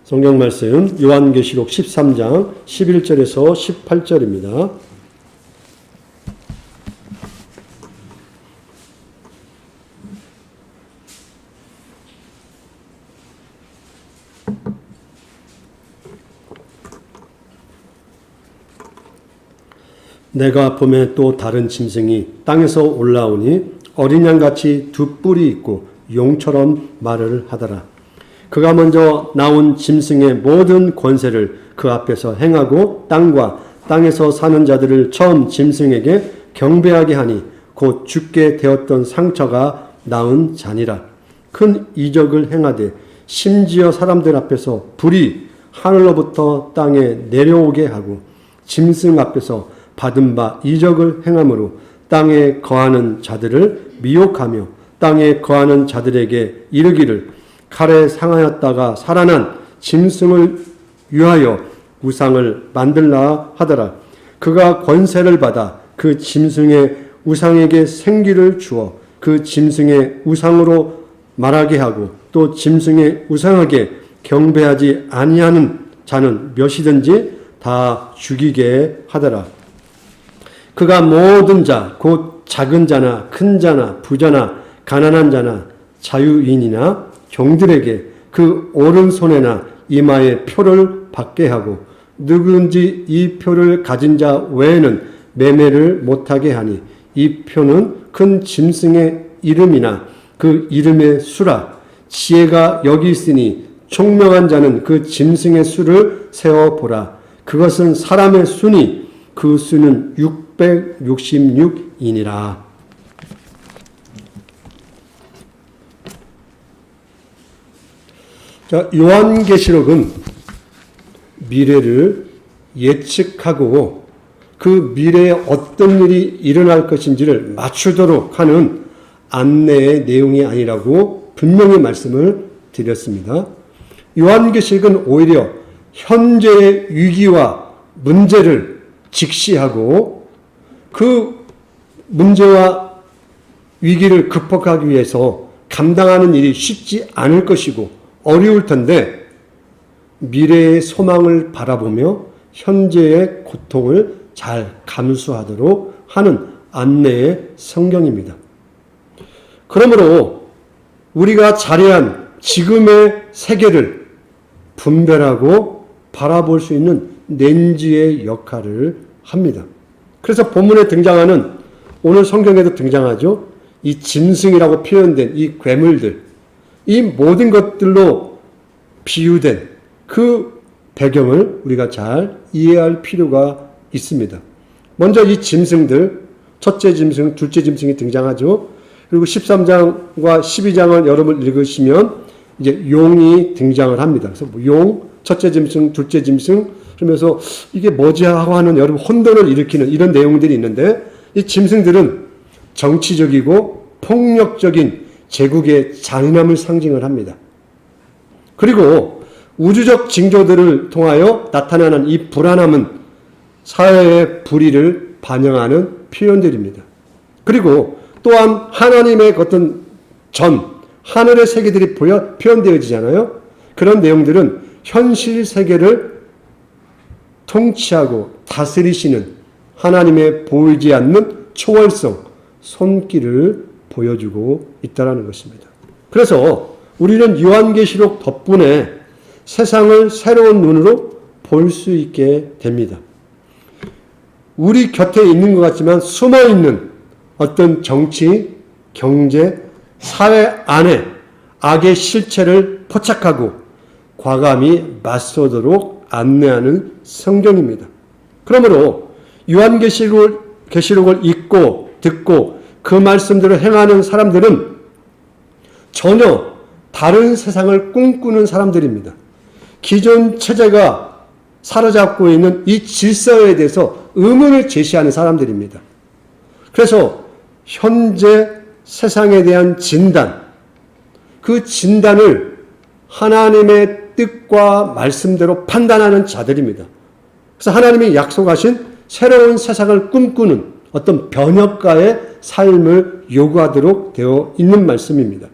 성경 말씀 요한계시록 13장 11절에서 18절입니다. 내가 보매 또 다른 짐승이 땅에서 올라오니 어린 양같이 두 뿔이 있고 용처럼 말을 하더라. 그가 먼저 나온 짐승의 모든 권세를 그 앞에서 행하고 땅과 땅에서 사는 자들을 처음 짐승에게 경배하게 하니 곧 죽게 되었던 상처가 나은 자니라. 큰 이적을 행하되 심지어 사람들 앞에서 불이 하늘로부터 땅에 내려오게 하고 짐승 앞에서 받은 바 이적을 행함으로 땅에 거하는 자들을 미혹하며 땅에 거하는 자들에게 이르기를 칼에 상하였다가 살아난 짐승을 위하여 우상을 만들라 하더라. 그가 권세를 받아 그 짐승의 우상에게 생기를 주어 그 짐승의 우상으로 말하게 하고 또 짐승의 우상에게 경배하지 아니하는 자는 몇이든지 다 죽이게 하더라. 그가 모든 자, 곧 작은 자나 큰 자나 부자나 가난한 자나 자유인이나 종들에게 그 오른손에나 이마에 표를 받게 하고 누구든지 이 표를 가진 자 외에는 매매를 못하게 하니 이 표는 큰 짐승의 이름이나 그 이름의 수라. 지혜가 여기 있으니 총명한 자는 그 짐승의 수를 세어보라. 그것은 사람의 수니 그 수는 666이니라. 자, 요한계시록은 미래를 예측하고 그 미래에 어떤 일이 일어날 것인지를 맞추도록 하는 안내의 내용이 아니라고 분명히 말씀을 드렸습니다. 요한계시록은 오히려 현재의 위기와 문제를 직시하고 그 문제와 위기를 극복하기 위해서 감당하는 일이 쉽지 않을 것이고 어려울 텐데 미래의 소망을 바라보며 현재의 고통을 잘 감수하도록 하는 안내의 성경입니다. 그러므로 우리가 자리한 지금의 세계를 분별하고 바라볼 수 있는 렌즈의 역할을 합니다. 그래서 본문에 등장하는 오늘 성경에도 등장하죠. 이 짐승이라고 표현된 이 괴물들, 이 모든 것들로 비유된 그 배경을 우리가 잘 이해할 필요가 있습니다. 먼저 이 짐승들, 첫째 짐승, 둘째 짐승이 등장하죠. 그리고 13장과 12장을 여러분 읽으시면 이제 용이 등장을 합니다. 그래서 용, 첫째 짐승, 둘째 짐승, 그러면서 이게 뭐지 하고 하는 여러분 혼돈을 일으키는 이런 내용들이 있는데 이 짐승들은 정치적이고 폭력적인 제국의 잔인함을 상징을 합니다. 그리고 우주적 징조들을 통하여 나타나는 이 불안함은 사회의 불의를 반영하는 표현들입니다. 그리고 또한 하나님의 어떤 하늘의 세계들이 표현되어지잖아요. 그런 내용들은 현실 세계를 통치하고 다스리시는 하나님의 보이지 않는 초월성, 손길을 보여주고 있다는 것입니다. 그래서 우리는 요한계시록 덕분에 세상을 새로운 눈으로 볼 수 있게 됩니다. 우리 곁에 있는 것 같지만 숨어있는 어떤 정치, 경제, 사회 안에 악의 실체를 포착하고 과감히 맞서도록 안내하는 성경입니다. 그러므로 요한계시록을 읽고 듣고 그 말씀대로 행하는 사람들은 전혀 다른 세상을 꿈꾸는 사람들입니다. 기존 체제가 사로잡고 있는 이 질서에 대해서 의문을 제시하는 사람들입니다. 그래서 현재 세상에 대한 진단, 그 진단을 하나님의 뜻과 말씀대로 판단하는 자들입니다. 그래서 하나님이 약속하신 새로운 세상을 꿈꾸는 어떤 변혁가의 삶을 요구하도록 되어 있는 말씀입니다.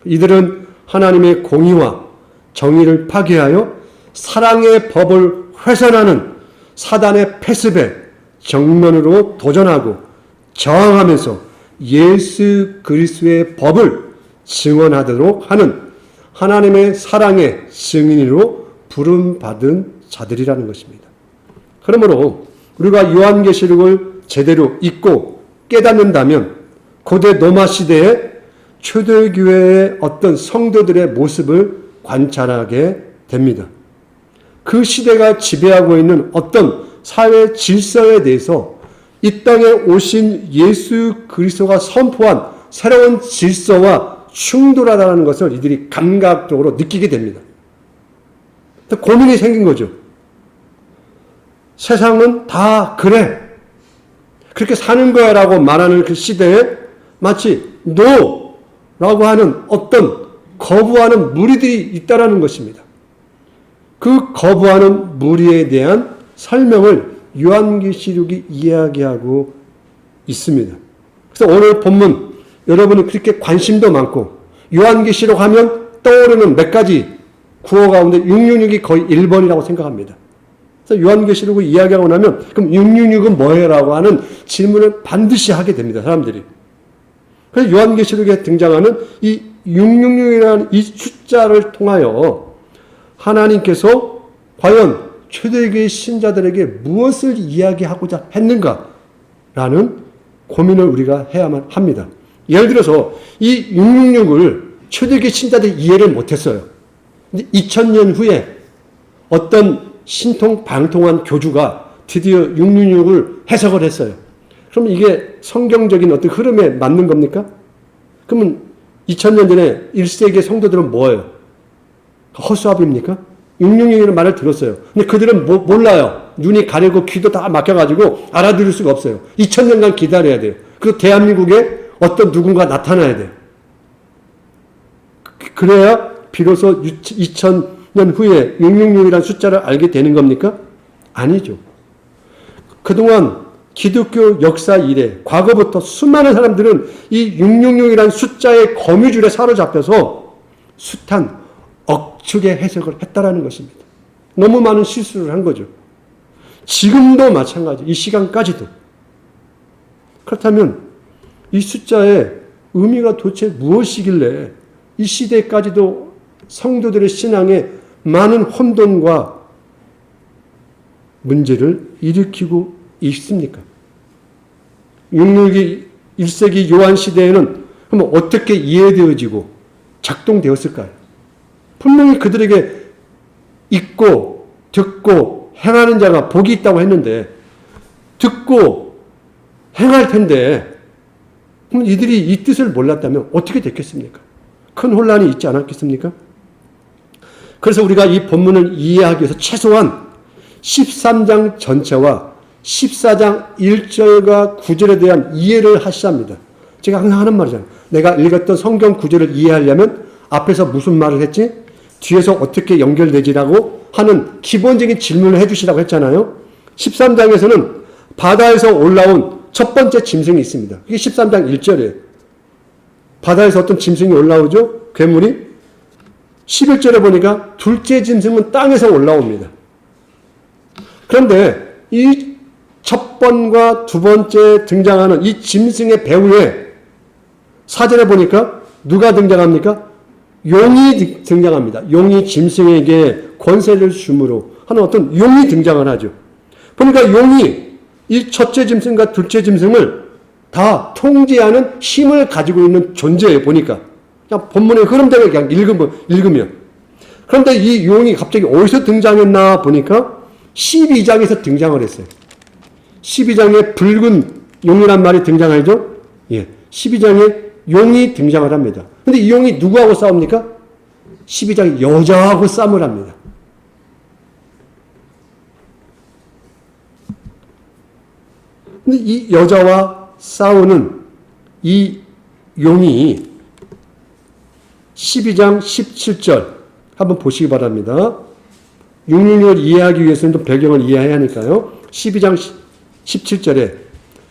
이들은 하나님의 공의와 정의를 파괴하여 사랑의 법을 훼손하는 사단의 패습에 정면으로 도전하고 저항하면서 예수 그리스도의 법을 증언하도록 하는 하나님의 사랑의 증인으로 부름받은 자들이라는 것입니다. 그러므로 우리가 요한계시록을 제대로 읽고 깨닫는다면 고대 로마 시대의 초대교회의 어떤 성도들의 모습을 관찰하게 됩니다. 그 시대가 지배하고 있는 어떤 사회 질서에 대해서 이 땅에 오신 예수 그리스도가 선포한 새로운 질서와 충돌하다는 것을 이들이 감각적으로 느끼게 됩니다. 고민이 생긴 거죠. 세상은 다 그래. 그렇게 사는 거야 라고 말하는 그 시대에 마치 no! 라고 하는 어떤 거부하는 무리들이 있다라는 것입니다. 그 거부하는 무리에 대한 설명을 요한계시록이 이야기하고 있습니다. 그래서 오늘 본문 여러분이 그렇게 관심도 많고 요한계시록 하면 떠오르는 몇 가지 구호 가운데 666이 거의 1번이라고 생각합니다. 그래서 요한계시록을 이야기하고 나면 그럼 666은 뭐예요? 라고 하는 질문을 반드시 하게 됩니다. 사람들이. 그래서 요한계시록에 등장하는 이 666이라는 이 숫자를 통하여 하나님께서 과연 초대교회 신자들에게 무엇을 이야기하고자 했는가라는 고민을 우리가 해야만 합니다. 예를 들어서 이 666을 초대교회 신자들이 이해를 못했어요. 근데 2000년 후에 어떤 신통방통한 교주가 드디어 666을 해석을 했어요. 그럼 이게 성경적인 어떤 흐름에 맞는 겁니까? 그러면 2000년 전에 1세기의 성도들은 뭐예요? 허수아비입니까? 666이라는 말을 들었어요. 근데 그들은 몰라요. 눈이 가리고 귀도 다 막혀가지고 알아들을 수가 없어요. 2000년간 기다려야 돼요. 그리고 대한민국에 어떤 누군가 나타나야 돼요. 그래야 비로소 2000년 후에 666이라는 숫자를 알게 되는 겁니까? 아니죠. 그동안 기독교 역사 이래 과거부터 수많은 사람들은 이 666이라는 숫자의 거미줄에 사로잡혀서 숱한 억측의 해석을 했다라는 것입니다. 너무 많은 실수를 한 거죠. 지금도 마찬가지, 이 시간까지도. 그렇다면 이 숫자의 의미가 도대체 무엇이길래 이 시대까지도 성도들의 신앙에 많은 혼돈과 문제를 일으키고 있습니까? 666이 1세기 요한 시대에는 그럼 어떻게 이해되어지고 작동되었을까요? 분명히 그들에게 읽고 듣고 행하는 자가 복이 있다고 했는데 듣고 행할 텐데 그럼 이들이 이 뜻을 몰랐다면 어떻게 됐겠습니까? 큰 혼란이 있지 않았겠습니까? 그래서 우리가 이 본문을 이해하기 위해서 최소한 13장 전체와 14장 1절과 9절에 대한 이해를 하셔야 합니다. 제가 항상 하는 말이잖아요. 내가 읽었던 성경 구절을 이해하려면 앞에서 무슨 말을 했지? 뒤에서 어떻게 연결되지라고 하는 기본적인 질문을 해주시라고 했잖아요. 13장에서는 바다에서 올라온 첫 번째 짐승이 있습니다. 이게 13장 1절이에요. 바다에서 어떤 짐승이 올라오죠? 괴물이. 11절에 보니까 둘째 짐승은 땅에서 올라옵니다. 그런데 이 첫 번과 두 번째 등장하는 이 짐승의 배후에 4절에 보니까 누가 등장합니까? 용이 등장합니다. 용이 짐승에게 권세를 줌으로 하는 어떤 용이 등장을 하죠. 보니까 용이 이 첫째 짐승과 둘째 짐승을 다 통제하는 힘을 가지고 있는 존재예요. 보니까 그냥 본문의 흐름대로 그냥 읽으면. 그런데 이 용이 갑자기 어디서 등장했나 보니까 12장에서 등장을 했어요. 12장에 붉은 용이란 말이 등장하죠? 예. 12장에 용이 등장을 합니다. 근데 이 용이 누구하고 싸웁니까? 12장에 여자하고 싸움을 합니다. 근데 이 여자와 싸우는 이 용이 12장 17절 한번 보시기 바랍니다. 666을 이해하기 위해서는 좀 배경을 이해해야 하니까요. 12장 17절에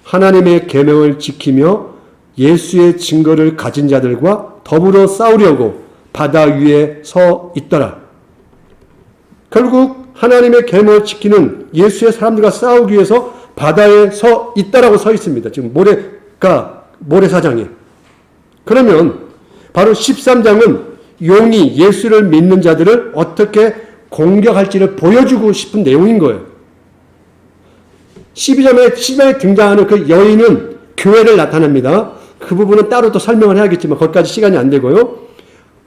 하나님의 계명을 지키며 예수의 증거를 가진 자들과 더불어 싸우려고 바다 위에 서 있더라. 결국 하나님의 계명을 지키는 예수의 사람들과 싸우기 위해서 바다에 서 있다라고 서 있습니다. 지금 모래사장에. 그러면 바로 13장은 용이 예수를 믿는 자들을 어떻게 공격할지를 보여주고 싶은 내용인 거예요. 12장에 등장하는 그 여인은 교회를 나타냅니다. 그 부분은 따로 또 설명을 해야겠지만 거기까지 시간이 안 되고요.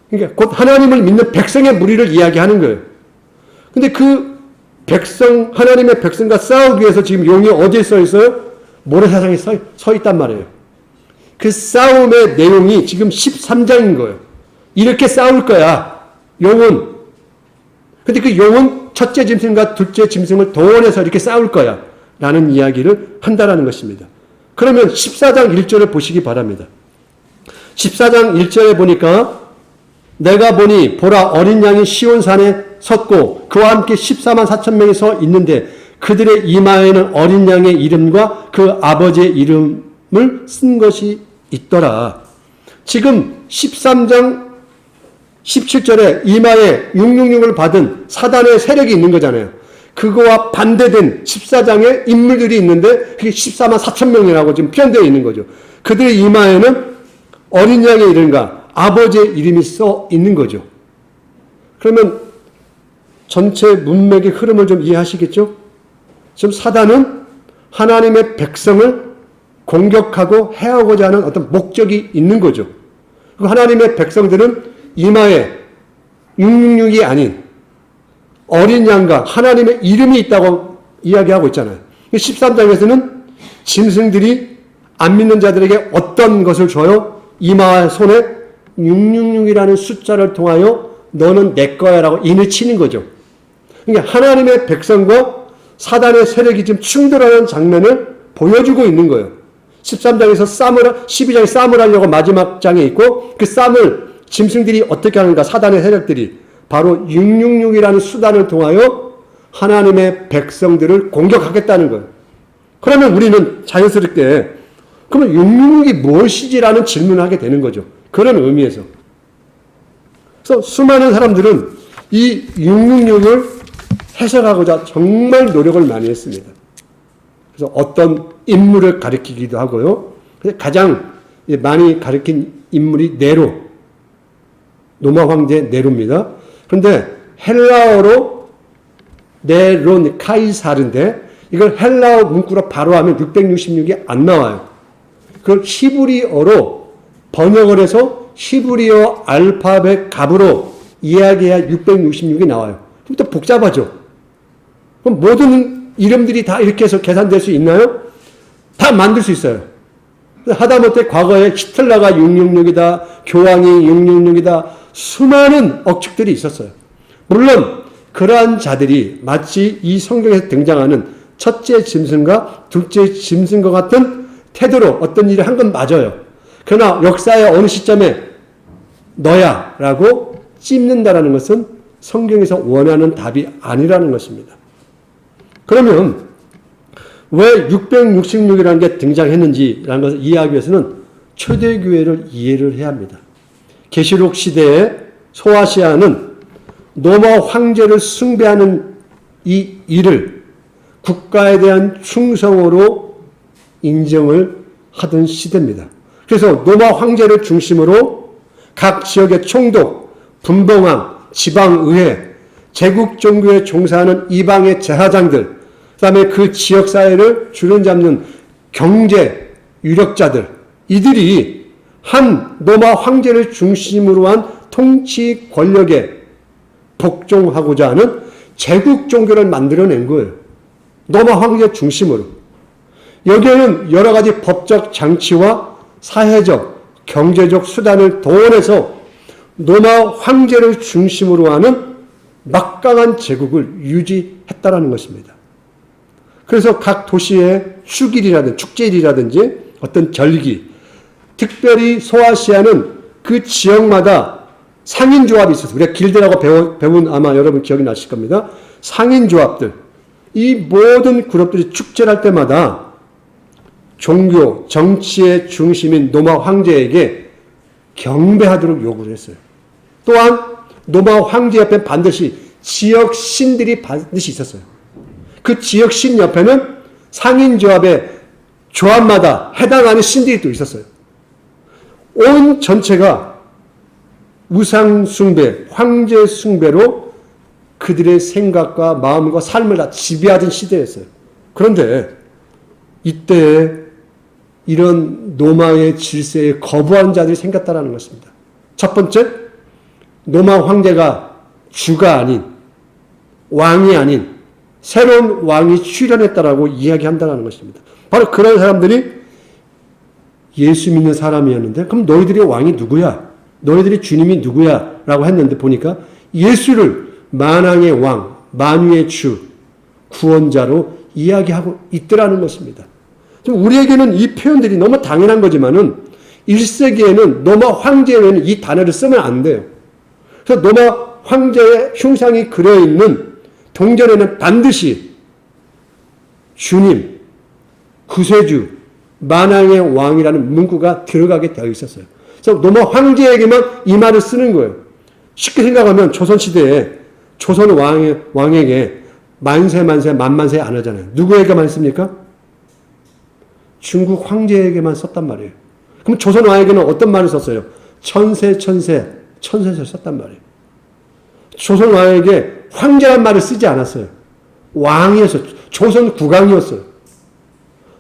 그러니까 곧 하나님을 믿는 백성의 무리를 이야기하는 거예요. 근데 그 백성, 하나님의 백성과 싸우기 위해서 지금 용이 어디에 서 있어요? 모래사장에 서 있단 말이에요. 그 싸움의 내용이 지금 13장인 거예요. 이렇게 싸울 거야, 용은. 근데 그 용은 첫째 짐승과 둘째 짐승을 동원해서 이렇게 싸울 거야 라는 이야기를 한다라는 것입니다. 그러면 14장 1절을 보시기 바랍니다. 14장 1절에 보니까 내가 보니 보라 어린 양이 시온산에 섰고 그와 함께 14만 4천 명이 서 있는데 그들의 이마에는 어린 양의 이름과 그 아버지의 이름을 쓴 것이 있더라. 지금 13장 17절에 이마에 666을 받은 사단의 세력이 있는 거잖아요. 그거와 반대된 14장에 인물들이 있는데 그게 14만 4천 명이라고 지금 표현되어 있는 거죠. 그들의 이마에는 어린 양의 이름과 아버지의 이름이 써 있는 거죠. 그러면 전체 문맥의 흐름을 좀 이해하시겠죠? 지금 사단은 하나님의 백성을 공격하고 해하고자 하는 어떤 목적이 있는 거죠. 그리고 하나님의 백성들은 이마에 666이 아닌 어린 양과 하나님의 이름이 있다고 이야기하고 있잖아요. 13장에서는 짐승들이 안 믿는 자들에게 어떤 것을 줘요? 이마와 손에 666이라는 숫자를 통하여 너는 내 거야 라고 인을 치는 거죠. 그러니까 하나님의 백성과 사단의 세력이 지금 충돌하는 장면을 보여주고 있는 거예요. 13장에서 12장에 싸움을 하려고 마지막 장에 있고 그 싸움을 짐승들이 어떻게 하는가, 사단의 세력들이 바로 666이라는 수단을 통하여 하나님의 백성들을 공격하겠다는 거예요. 그러면 우리는 자연스럽게 그러면 666이 무엇이지라는 질문을 하게 되는 거죠. 그런 의미에서. 그래서 수많은 사람들은 이 666을 해석하고자 정말 노력을 많이 했습니다. 그래서 어떤 인물을 가리키기도 하고요. 가장 많이 가리킨 인물이 네로, 로마 황제 네로입니다. 그런데 헬라어로 네론 카이사르인데 이걸 헬라어 문구로 바로 하면 666이 안 나와요. 그걸 히브리어로 번역을 해서 히브리어 알파벳 값으로 이야기해야 666이 나와요. 그럼 또 복잡하죠. 그럼 모든 이름들이 다 이렇게 해서 계산될 수 있나요? 다 만들 수 있어요. 하다못해 과거에 히틀러가 666이다, 교황이 666이다, 수많은 억측들이 있었어요. 물론 그러한 자들이 마치 이 성경에서 등장하는 첫째 짐승과 둘째 짐승과 같은 태도로 어떤 일을 한 건 맞아요. 그러나 역사의 어느 시점에 너야 라고 찝는다라는 것은 성경에서 원하는 답이 아니라는 것입니다. 그러면 왜 666이라는 게 등장했는지라는 것을 이해하기 위해서는 초대교회를 이해를 해야 합니다. 계시록 시대에 소아시아는 로마 황제를 숭배하는 이 일을 국가에 대한 충성으로 인정을 하던 시대입니다. 그래서 로마 황제를 중심으로 각 지역의 총독, 분봉왕, 지방의회, 제국 종교에 종사하는 이방의 제사장들, 그 다음에 그 지역사회를 주름잡는 경제 유력자들, 이들이 한 로마 황제를 중심으로 한 통치 권력에 복종하고자 하는 제국 종교를 만들어낸 거예요. 로마 황제 중심으로. 여기에는 여러 가지 법적 장치와 사회적, 경제적 수단을 동원해서 로마 황제를 중심으로 하는 막강한 제국을 유지했다라는 것입니다. 그래서 각 도시의 축일이라든지 축제일이라든지 어떤 절기, 특별히 소아시아는 그 지역마다 상인조합이 있었어요. 우리가 길드라고 배운 아마 여러분 기억이 나실 겁니다. 상인조합들. 이 모든 그룹들이 축제를 할 때마다 종교, 정치의 중심인 로마 황제에게 경배하도록 요구를 했어요. 또한 로마 황제 옆에 반드시 지역 신들이 반드시 있었어요. 그 지역 신 옆에는 상인조합의 조합마다 해당하는 신들이 또 있었어요. 온 전체가 우상숭배, 황제숭배로 그들의 생각과 마음과 삶을 다 지배하던 시대였어요. 그런데 이때 이런 노마의 질서에 거부한 자들이 생겼다는 것입니다. 첫 번째, 노마 황제가 주가 아닌, 왕이 아닌 새로운 왕이 출현했다라고 이야기한다는 것입니다. 바로 그런 사람들이 예수 믿는 사람이었는데, 그럼 너희들의 왕이 누구야? 너희들의 주님이 누구야? 라고 했는데 보니까 예수를 만왕의 왕, 만유의 주, 구원자로 이야기하고 있더라는 것입니다. 우리에게는 이 표현들이 너무 당연한 거지만은 1세기에는 노마 황제 외에는 이 단어를 쓰면 안 돼요. 그래서 노마 황제의 흉상이 그려있는 동전에는 반드시 주님, 구세주, 만왕의 왕이라는 문구가 들어가게 되어 있었어요. 그래서 노마 황제에게만 이 말을 쓰는 거예요. 쉽게 생각하면 조선시대에 조선 왕에게 만세 만만세 안 하잖아요. 누구에게만 씁니까? 중국 황제에게만 썼단 말이에요. 그럼 조선 왕에게는 어떤 말을 썼어요? 천세를 썼단 말이에요. 조선 왕에게 황제란 말을 쓰지 않았어요. 왕이었어요. 조선 국왕이었어요.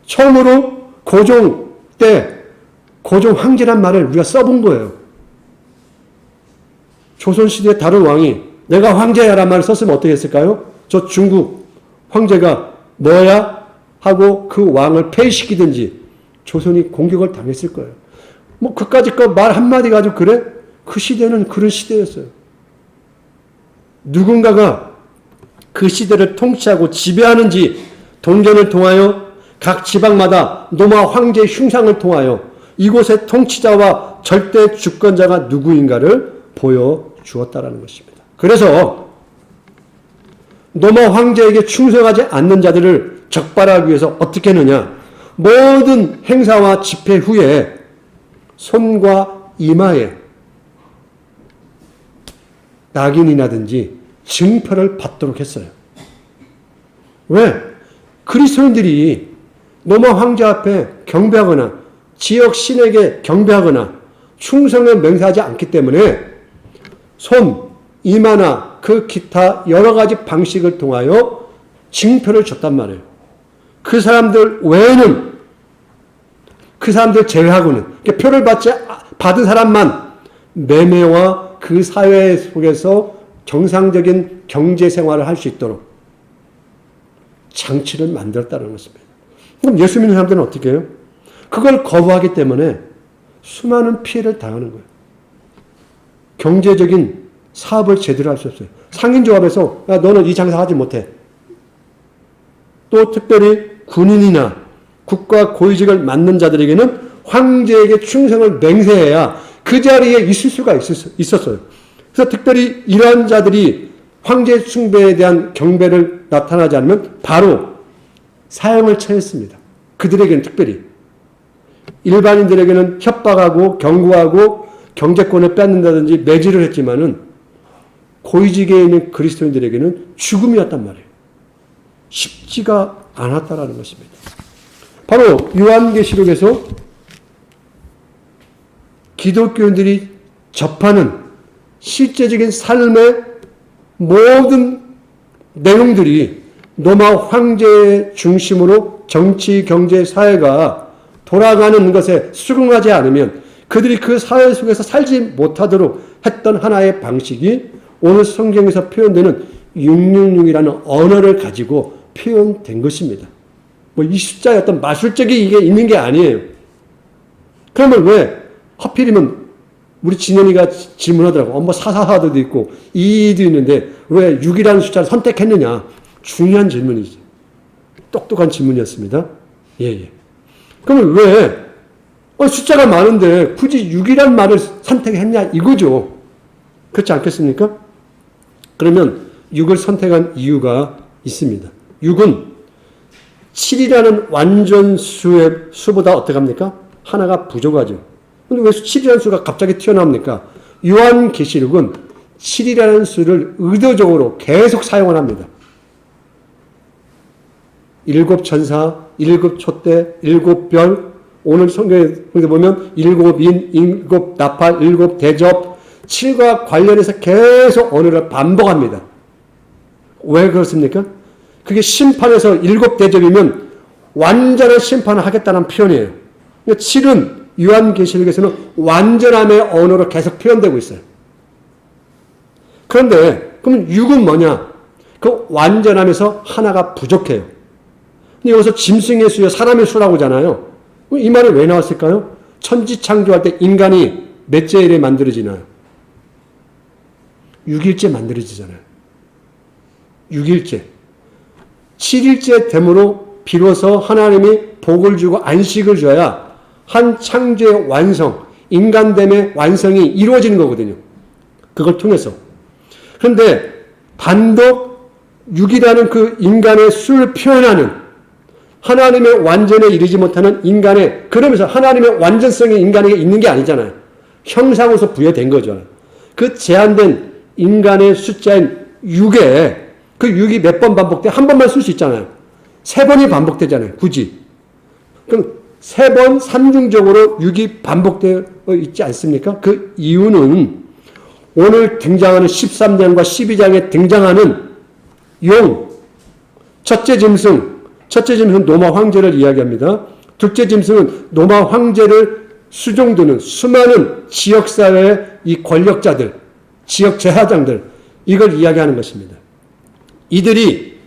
처음으로 고종 때 고종 황제란 말을 우리가 써본 거예요. 조선시대 다른 왕이 내가 황제야란 말을 썼으면 어떻게 했을까요? 저 중국 황제가 뭐야? 하고 그 왕을 폐위시키든지 조선이 공격을 당했을 거예요. 뭐 그까짓 거 말 한마디 가지고 그래? 그 시대는 그런 시대였어요. 누군가가 그 시대를 통치하고 지배하는지 동전을 통하여 각 지방마다 노마 황제의 흉상을 통하여 이곳의 통치자와 절대 주권자가 누구인가를 보여주었다라는 것입니다. 그래서 노마 황제에게 충성하지 않는 자들을 적발하기 위해서 어떻게 하느냐. 모든 행사와 집회 후에 손과 이마에 낙인이라든지 증표를 받도록 했어요. 왜? 그리스도인들이 노마 황제 앞에 경배하거나 지역 신에게 경배하거나 충성을 맹세하지 않기 때문에 손, 이마나 그 기타 여러 가지 방식을 통하여 징표를 줬단 말이에요. 그 사람들 외에는, 그 사람들 제외하고는, 표를 받은 사람만 매매와 그 사회 속에서 정상적인 경제 생활을 할 수 있도록 장치를 만들었다는 것입니다. 그럼 예수 믿는 사람들은 어떻게 해요? 그걸 거부하기 때문에 수많은 피해를 당하는 거예요. 경제적인 사업을 제대로 할 수 없어요. 상인조합에서 야, 너는 이 장사 하지 못해. 또 특별히 군인이나 국가 고위직을 맡는 자들에게는 황제에게 충성을 맹세해야 그 자리에 있을 수가 있었어요. 그래서 특별히 이러한 자들이 황제 숭배에 대한 경배를 나타나지 않으면 바로 사형을 처했습니다. 그들에게는 특별히. 일반인들에게는 협박하고 경고하고 경제권을 뺏는다든지 매질을 했지만은 고위직에 있는 그리스도인들에게는 죽음이었단 말이에요. 쉽지가 않았다라는 것입니다. 바로 요한계시록에서 기독교인들이 접하는 실제적인 삶의 모든 내용들이 로마 황제의 중심으로 정치, 경제, 사회가 돌아가는 것에 수긍하지 않으면 그들이 그 사회 속에서 살지 못하도록 했던 하나의 방식이 오늘 성경에서 표현되는 666이라는 언어를 가지고 표현된 것입니다. 뭐 이 숫자의 어떤 마술적인 이게 있는 게 아니에요. 그러면 왜 하필이면 우리 진현이가 질문하더라고. 뭐 444도 있고 22도 있는데 왜 6이라는 숫자를 선택했느냐. 중요한 질문이지. 똑똑한 질문이었습니다. 예. 그러면 왜 숫자가 많은데 굳이 6이란 말을 선택했냐 이거죠. 그렇지 않겠습니까? 그러면 6을 선택한 이유가 있습니다. 6은 7이라는 완전수의 수보다 어떻게 합니까? 하나가 부족하죠. 근데 왜 7이라는 수가 갑자기 튀어나옵니까? 요한계시록은 7이라는 수를 의도적으로 계속 사용을 합니다. 7천사, 7촛대, 7별, 오늘 성경에 보면 7인, 7나팔, 7대접, 7과 관련해서 계속 언어를 반복합니다. 왜 그렇습니까? 그게 심판에서 7대접이면 완전한 심판을 하겠다는 표현이에요. 7은 요한계시록에서는 완전함의 언어로 계속 표현되고 있어요. 그런데 그럼 6은 뭐냐? 그 완전함에서 하나가 부족해요. 근데 여기서 짐승의 수요 사람의 수라고 하잖아요. 이 말이 왜 나왔을까요? 천지창조할 때 인간이 몇째 일에 만들어지나요? 6일째 만들어지잖아요. 6일째. 7일째 됨으로 비로소 하나님이 복을 주고 안식을 줘야 한 창조의 완성, 인간됨의 완성이 이루어지는 거거든요. 그걸 통해서. 그런데 단독 6이라는 그 인간의 수를 표현하는 하나님의 완전에 이르지 못하는 인간의, 그러면서 하나님의 완전성이 인간에게 있는 게 아니잖아요. 형상으로서 부여된 거죠. 그 제한된 인간의 숫자인 6에 그 6이 몇 번 반복돼? 한 번만 쓸 수 있잖아요. 3번이 반복되잖아요. 굳이. 그럼 3번 삼중적으로 6이 반복되어 있지 않습니까? 그 이유는 오늘 등장하는 13장과 12장에 등장하는 용, 첫째 짐승은 노마 황제를 이야기합니다. 둘째 짐승은 노마 황제를 수종드는 수많은 지역사회의 이 권력자들, 지역 제사장들, 이걸 이야기하는 것입니다. 이들이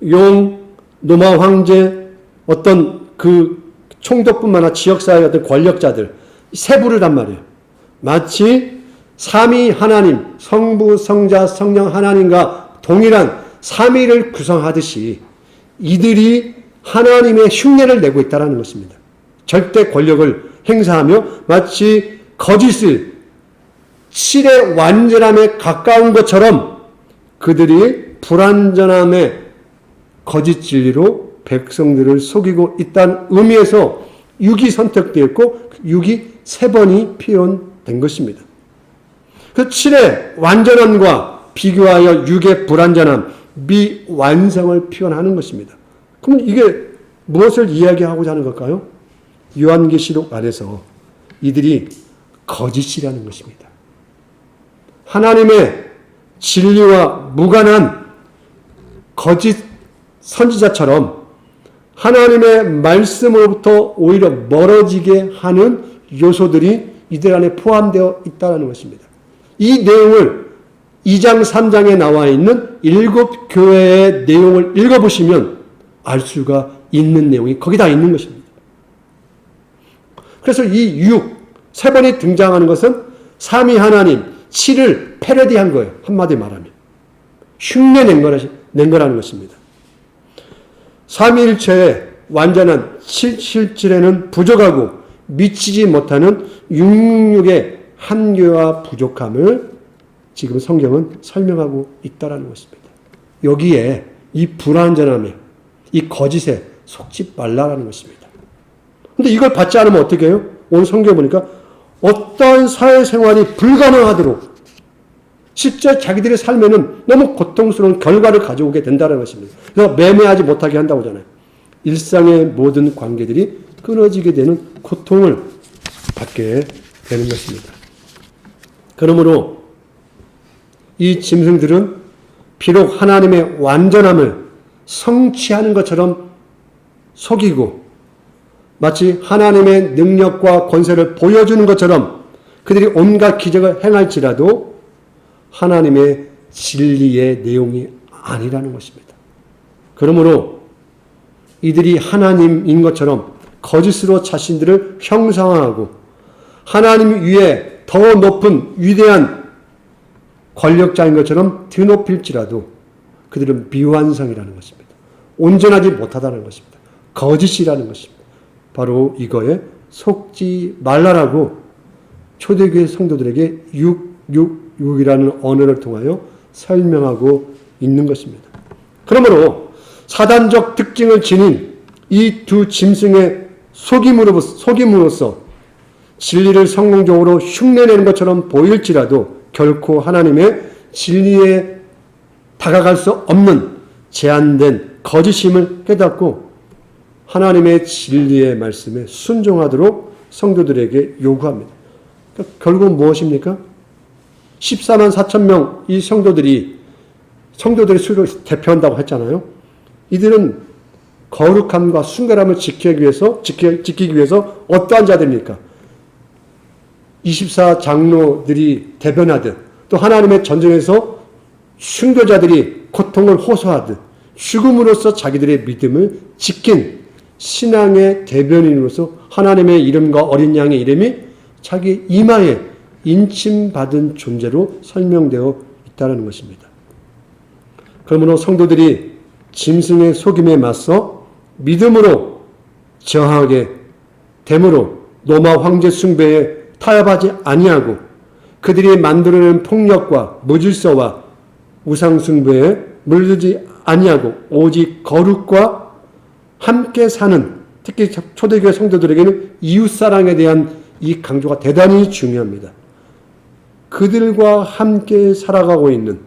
용, 노마 황제, 어떤 그 총독뿐만 아니라 지역사회의 어떤 권력자들, 세 부류란 말이에요. 마치 삼위 하나님, 성부, 성자, 성령 하나님과 동일한 삼위를 구성하듯이 이들이 하나님의 흉내를 내고 있다는 것입니다. 절대 권력을 행사하며 마치 거짓을 7의 완전함에 가까운 것처럼 그들이 불완전함의 거짓 진리로 백성들을 속이고 있다는 의미에서 6이 선택되었고 6이 3번이 표현된 것입니다. 그 7의 완전함과 비교하여 6의 불완전함, 미완성을 표현하는 것입니다. 그럼 이게 무엇을 이야기하고자 하는 걸까요? 요한계시록 안에서 이들이 거짓이라는 것입니다. 하나님의 진리와 무관한 거짓 선지자처럼 하나님의 말씀으로부터 오히려 멀어지게 하는 요소들이 이들 안에 포함되어 있다는 것입니다. 이 내용을 2장 3장에 나와 있는 7교회의 내용을 읽어보시면 알 수가 있는 내용이 거기 다 있는 것입니다. 그래서 이 6, 3번이 등장하는 것은 삼위 하나님, 7을 패러디한 거예요. 한마디 말하면. 흉내낸 거라는 것입니다. 삼위일체의 완전한 실질에는 부족하고 미치지 못하는 666의 한계와 부족함을 지금 성경은 설명하고 있다는 것입니다. 여기에 이 불완전함에, 이 거짓에 속지 말라라는 것입니다. 근데 이걸 받지 않으면 어떻게 해요? 오늘 성경 보니까 어떤 사회생활이 불가능하도록 실제 자기들의 삶에는 너무 고통스러운 결과를 가져오게 된다는 것입니다. 그래서 매매하지 못하게 한다고 하잖아요. 일상의 모든 관계들이 끊어지게 되는 고통을 받게 되는 것입니다. 그러므로 이 짐승들은 비록 하나님의 완전함을 성취하는 것처럼 속이고 마치 하나님의 능력과 권세를 보여주는 것처럼 그들이 온갖 기적을 행할지라도 하나님의 진리의 내용이 아니라는 것입니다. 그러므로 이들이 하나님인 것처럼 거짓으로 자신들을 형상화하고 하나님 위에 더 높은 위대한 권력자인 것처럼 드높일지라도 그들은 미완성이라는 것입니다. 온전하지 못하다는 것입니다. 거짓이라는 것입니다. 바로 이거에 속지 말라라고 초대교회 성도들에게 666이라는 언어를 통하여 설명하고 있는 것입니다. 그러므로 사단적 특징을 지닌 이 두 짐승의 속임으로써 진리를 성공적으로 흉내내는 것처럼 보일지라도 결코 하나님의 진리에 다가갈 수 없는 제한된 거짓임을 깨닫고 하나님의 진리의 말씀에 순종하도록 성도들에게 요구합니다. 그러니까 결국은 무엇입니까? 14만 4천 명 이 성도들의 수를 대표한다고 했잖아요. 이들은 거룩함과 순결함을 지키기 위해서 어떠한 자들입니까? 24 장로들이 대변하듯 또 하나님의 전쟁에서 순교자들이 고통을 호소하듯 죽음으로써 자기들의 믿음을 지킨 신앙의 대변인으로서 하나님의 이름과 어린 양의 이름이 자기 이마에 인침받은 존재로 설명되어 있다는 것입니다. 그러므로 성도들이 짐승의 속임에 맞서 믿음으로 저항하게 됨으로 로마 황제 숭배에 타협하지 아니하고 그들이 만들어낸 폭력과 무질서와 우상 숭배에 물들지 아니하고 오직 거룩과 함께 사는, 특히 초대교회 성도들에게는 이웃사랑에 대한 이 강조가 대단히 중요합니다. 그들과 함께 살아가고 있는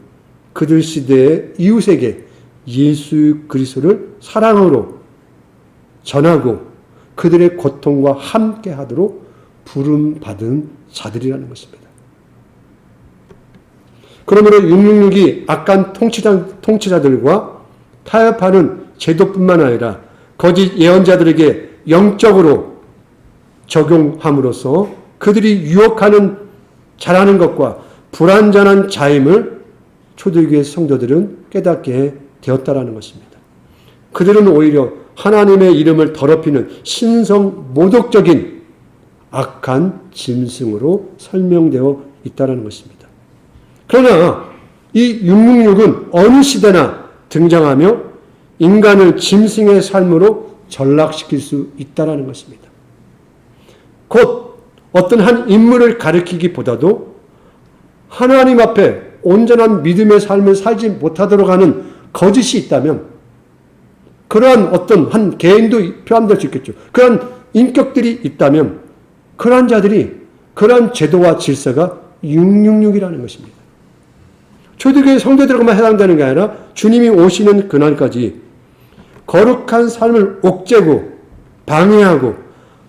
그들 시대의 이웃에게 예수 그리스도를 사랑으로 전하고 그들의 고통과 함께 하도록 부름받은 자들이라는 것입니다. 그러므로 666이 악한 통치자들과 타협하는 제도뿐만 아니라 거짓 예언자들에게 영적으로 적용함으로써 그들이 유혹하는 잘하는 것과 불완전한 자임을 초대교회 성도들은 깨닫게 되었다라는 것입니다. 그들은 오히려 하나님의 이름을 더럽히는 신성 모독적인 악한 짐승으로 설명되어 있다는 것입니다. 그러나 이 666은 어느 시대나 등장하며 인간을 짐승의 삶으로 전락시킬 수 있다는 것입니다. 곧 어떤 한 인물을 가리키기보다도 하나님 앞에 온전한 믿음의 삶을 살지 못하도록 하는 거짓이 있다면 그러한 어떤 한 개인도 포함될 수 있겠죠. 그러한 인격들이 있다면 그러한 자들이 그러한 제도와 질서가 666이라는 것입니다. 초대교회 성도들에게만 해당되는 게 아니라 주님이 오시는 그날까지 거룩한 삶을 옥죄고 방해하고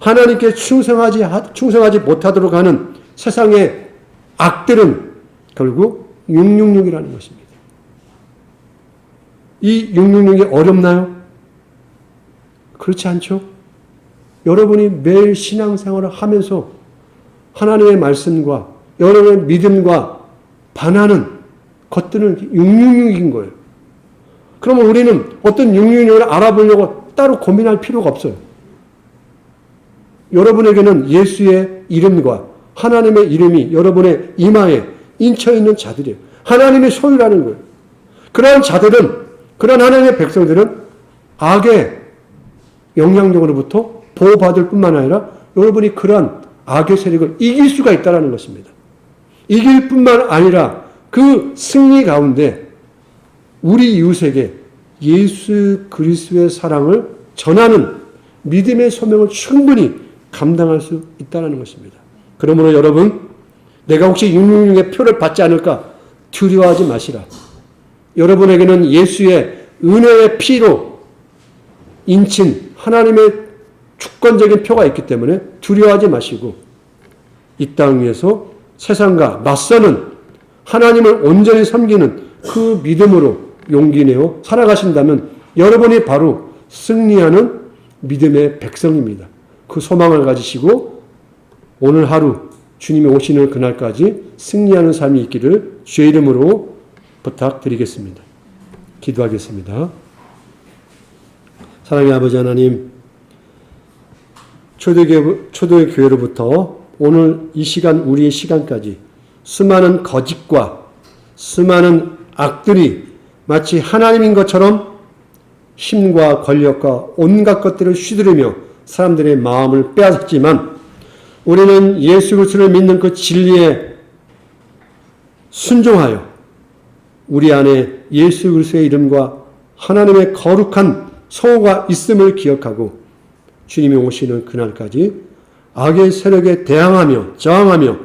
하나님께 충성하지 못하도록 하는 세상의 악들은 결국 666이라는 것입니다. 이 666이 어렵나요? 그렇지 않죠? 여러분이 매일 신앙생활을 하면서 하나님의 말씀과 여러분의 믿음과 반하는 것들은 666인 거예요. 그러면 우리는 어떤 666을 알아보려고 따로 고민할 필요가 없어요. 여러분에게는 예수의 이름과 하나님의 이름이 여러분의 이마에 인쳐있는 자들이에요. 하나님의 소유라는 거예요. 그러한 자들은, 그러한 하나님의 백성들은 악의 영향력으로부터 보호받을 뿐만 아니라 여러분이 그러한 악의 세력을 이길 수가 있다는 것입니다. 이길 뿐만 아니라 그 승리 가운데 우리 이웃에게 예수 그리스도의 사랑을 전하는 믿음의 소명을 충분히 감당할 수 있다는 것입니다. 그러므로 여러분, 내가 혹시 666의 표를 받지 않을까 두려워하지 마시라. 여러분에게는 예수의 은혜의 피로 인친 하나님의 주권적인 표가 있기 때문에 두려워하지 마시고 이 땅 위에서 세상과 맞서는 하나님을 온전히 섬기는 그 믿음으로 용기 내어 살아가신다면 여러분이 바로 승리하는 믿음의 백성입니다. 그 소망을 가지시고 오늘 하루 주님이 오시는 그날까지 승리하는 삶이 있기를 주의 이름으로 부탁드리겠습니다. 기도하겠습니다. 사랑의 아버지 하나님, 초대교회로부터 오늘 이 시간 우리의 시간까지 수많은 거짓과 수많은 악들이 마치 하나님인 것처럼 힘과 권력과 온갖 것들을 휘두르며 사람들의 마음을 빼앗았지만 우리는 예수 그리스도를 믿는 그 진리에 순종하여 우리 안에 예수 그리스도의 이름과 하나님의 거룩한 성호가 있음을 기억하고 주님이 오시는 그날까지 악의 세력에 대항하며 저항하며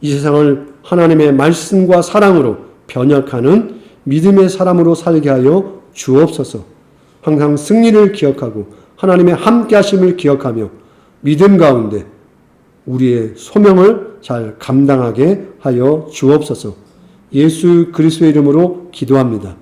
이 세상을 하나님의 말씀과 사랑으로 변혁하는 믿음의 사람으로 살게 하여 주옵소서. 항상 승리를 기억하고 하나님의 함께하심을 기억하며 믿음 가운데 우리의 소명을 잘 감당하게 하여 주옵소서. 예수 그리스도의 이름으로 기도합니다.